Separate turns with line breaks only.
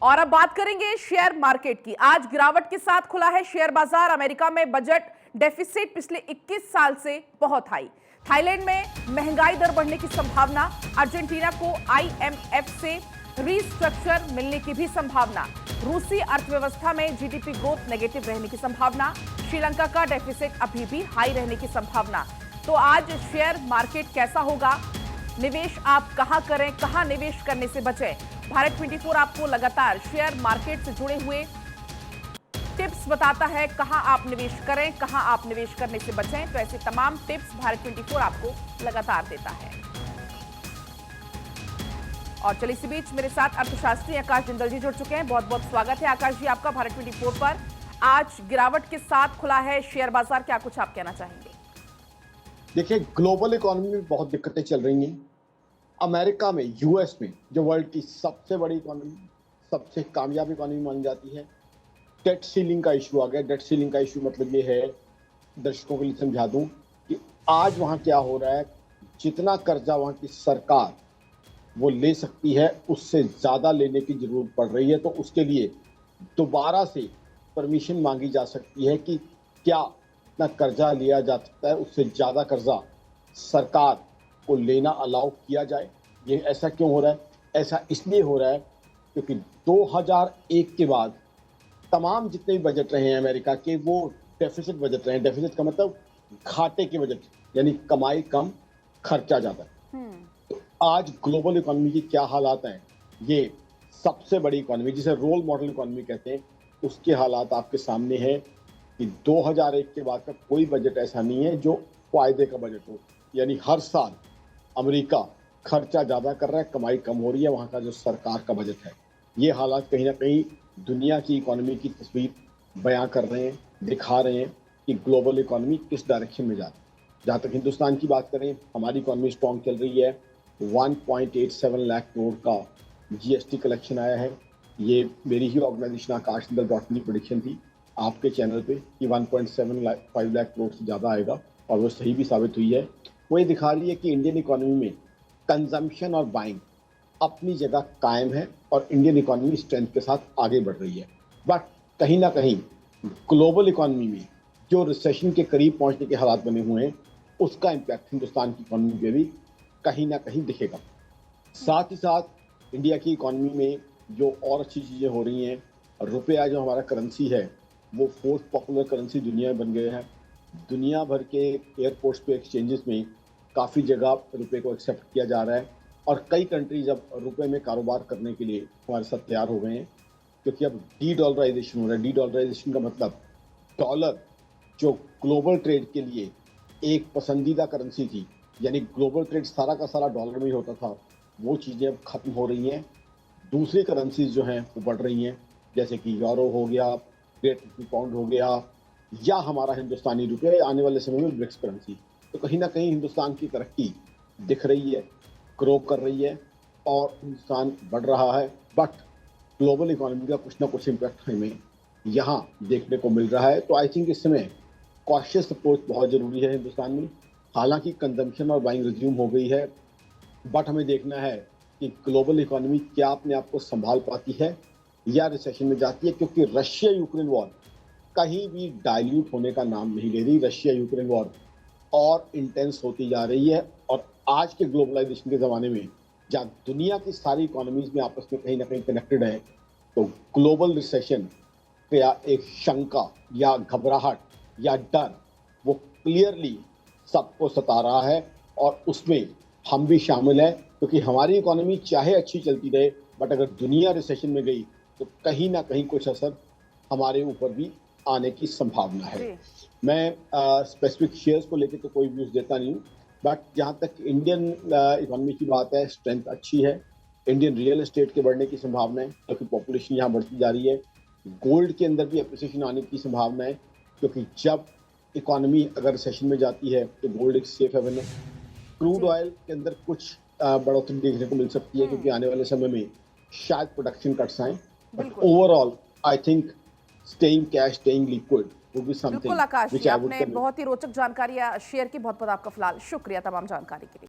और अब बात करेंगे शेयर मार्केट की। आज गिरावट के साथ खुला है शेयर बाजार। अमेरिका में बजट डेफिसिट पिछले 21 साल से बहुत हाई। थाईलैंड में महंगाई दर बढ़ने की संभावना। अर्जेंटीना को आईएमएफ से रीस्ट्रक्चर मिलने की भी संभावना। रूसी अर्थव्यवस्था में जीडीपी ग्रोथ नेगेटिव रहने की संभावना। श्रीलंका का डेफिसिट अभी भी हाई रहने की संभावना। तो आज शेयर मार्केट कैसा होगा, निवेश आप कहां करें, कहां निवेश करने से बचें, भारत 24 आपको लगातार शेयर मार्केट से जुड़े हुए टिप्स बताता है। कहां आप निवेश करें, कहां आप निवेश करने से बचें, तो ऐसे तमाम टिप्स भारत 24 आपको लगातार देता है। और चलिए इसी बीच मेरे साथ अर्थशास्त्री आकाश जिंदल जी जुड़ चुके हैं। बहुत बहुत स्वागत है आकाश जी आपका भारत 24 पर। आज गिरावट के साथ खुला है शेयर बाजार, क्या कुछ आप कहना चाहेंगे?
देखिए, ग्लोबल इकोनॉमी में बहुत दिक्कतें चल रही हैं। अमेरिका में, यूएस में, जो वर्ल्ड की सबसे बड़ी इकोनॉमी, सबसे कामयाब इकोनॉमी मानी जाती है, डेट सीलिंग का इशू आ गया। डेट सीलिंग का इशू मतलब ये है, दर्शकों के लिए समझा दूं कि आज वहाँ क्या हो रहा है, जितना कर्जा वहाँ की सरकार वो ले सकती है उससे ज़्यादा लेने की ज़रूरत पड़ रही है। तो उसके लिए दोबारा से परमिशन मांगी जा सकती है कि क्या ना कर्जा लिया जा सकता है, उससे ज़्यादा कर्जा सरकार को लेना अलाउ किया जाए। ये ऐसा क्यों हो रहा है? ऐसा इसलिए हो रहा है क्योंकि 2001 के बाद तमाम जितने भी बजट रहे हैं अमेरिका के, वो डेफिसिट बजट रहे हैं। डेफिसिट का मतलब घाटे के बजट, यानी कमाई कम खर्चा ज़्यादा। तो आज ग्लोबल इकोनॉमी की क्या हालात हैं, ये सबसे बड़ी इकोनॉमी जिसे रोल मॉडल इकोनॉमी कहते हैं, उसके हालात आपके सामने हैं कि 2001 के बाद का कोई बजट ऐसा नहीं है जो फायदे का बजट हो। यानी हर साल अमेरिका खर्चा ज़्यादा कर रहा है, कमाई कम हो रही है। वहाँ का जो सरकार का बजट है, ये हालात कहीं ना कहीं दुनिया की इकोनॉमी की तस्वीर बयां कर रहे हैं, दिखा रहे हैं कि ग्लोबल इकोनॉमी किस डायरेक्शन में जा रही है। जहाँ तक हिंदुस्तान की बात करें, हमारी इकोनॉमी स्ट्रॉन्ग चल रही है। 1.87 लाख करोड़ का जीएसटी कलेक्शन आया है। ये मेरी ही ऑर्गेनाइजेशन आकाश जिंदल डॉट की प्रेडिक्शन थी आपके चैनल पे कि 1.75 लाख करोड़ से ज़्यादा आएगा, और वो सही भी साबित हुई है। वो ये दिखा रही है कि इंडियन इकोनॉमी में कंजम्पशन और बाइंग अपनी जगह कायम है और इंडियन इकोनॉमी स्ट्रेंथ के साथ आगे बढ़ रही है। बट कहीं ना कहीं ग्लोबल इकोनॉमी में जो रिसेशन के करीब पहुंचने के हालात बने हुए हैं, उसका इम्पैक्ट हिंदुस्तान की इकोनॉमी पे भी कहीं ना कहीं दिखेगा। साथ ही साथ इंडिया की इकोनॉमी में जो और अच्छी चीज़ें हो रही हैं, रुपया जो हमारा करेंसी है वो फोर्थ पॉपुलर करेंसी दुनिया में बन गए हैं। दुनिया भर के एयरपोर्ट्स पे, एक्सचेंजेस में काफ़ी जगह रुपये को एक्सेप्ट किया जा रहा है, और कई कंट्रीज अब रुपये में कारोबार करने के लिए हमारे साथ तैयार हो गए हैं, क्योंकि अब डी डॉलराइजेशन हो रहा है। डी डॉलराइजेशन का मतलब डॉलर जो ग्लोबल ट्रेड के लिए एक पसंदीदा करेंसी थी, यानी ग्लोबल ट्रेड सारा का सारा डॉलर में ही होता था, वो चीज़ें अब खत्म हो रही हैं। दूसरी करेंसीज जो हैं वो बढ़ रही हैं, जैसे कि यूरो हो गया, ग्रेट पाउंड हो गया, या हमारा हिंदुस्तानी रुपया, आने वाले समय में ब्रिक्स करेंसी। तो कहीं ना कहीं हिंदुस्तान की तरक्की दिख रही है, ग्रो कर रही है, और हिंदुस्तान बढ़ रहा है। बट ग्लोबल इकोनॉमी का कुछ ना कुछ इम्पैक्ट हमें यहाँ देखने को मिल रहा है। तो आई थिंक इस समय कॉशियस अप्रोच बहुत ज़रूरी है हिंदुस्तान में। हालांकि कंजम्पशन और बाइंग रिज्यूम हो गई है, बट हमें देखना है कि ग्लोबल इकोनॉमी क्या अपने आप को संभाल पाती है या रिसेशन में जाती है, क्योंकि रशिया यूक्रेन वॉर कहीं भी डाइल्यूट होने का नाम नहीं ले रही। रशिया यूक्रेन वॉर और इंटेंस होती जा रही है, और आज के ग्लोबलाइजेशन के ज़माने में जहाँ दुनिया की सारी इकोनॉमीज में आपस में कहीं ना कहीं कनेक्टेड है, तो ग्लोबल रिसेशन या एक शंका या घबराहट या डर वो क्लियरली सबको सता रहा है, और उसमें हम भी शामिल हैं। क्योंकि हमारी इकोनॉमी चाहे अच्छी चलती रहे, बट अगर दुनिया रिसेशन में गई तो कहीं ना कहीं कुछ असर हमारे ऊपर भी आने की संभावना है। मैं स्पेसिफिक शेयर्स को लेकर तो कोई व्यूज देता नहीं हूँ, बट जहाँ तक इंडियन इकोनॉमी की बात है, स्ट्रेंथ अच्छी है। इंडियन रियल एस्टेट के बढ़ने की संभावना है, क्योंकि पॉपुलेशन यहाँ बढ़ती जा रही है। गोल्ड के अंदर भी अप्रिसिएशन आने की संभावना है, क्योंकि जब इकोनॉमी अगर रिसेशन में जाती है तो गोल्ड एक सेफ हेवन है। क्रूड ऑयल के अंदर कुछ बढ़ोतरी देखने को मिल सकती है, क्योंकि आने वाले समय में शायद प्रोडक्शन कट्स आए। But overall I think staying cash, staying liquid वो भी समथिंग।
बिल्कुल आकाश जी, आपने बहुत ही रोचक जानकारी शेयर की। बहुत बहुत आपका फिलहाल शुक्रिया तमाम जानकारी के लिए।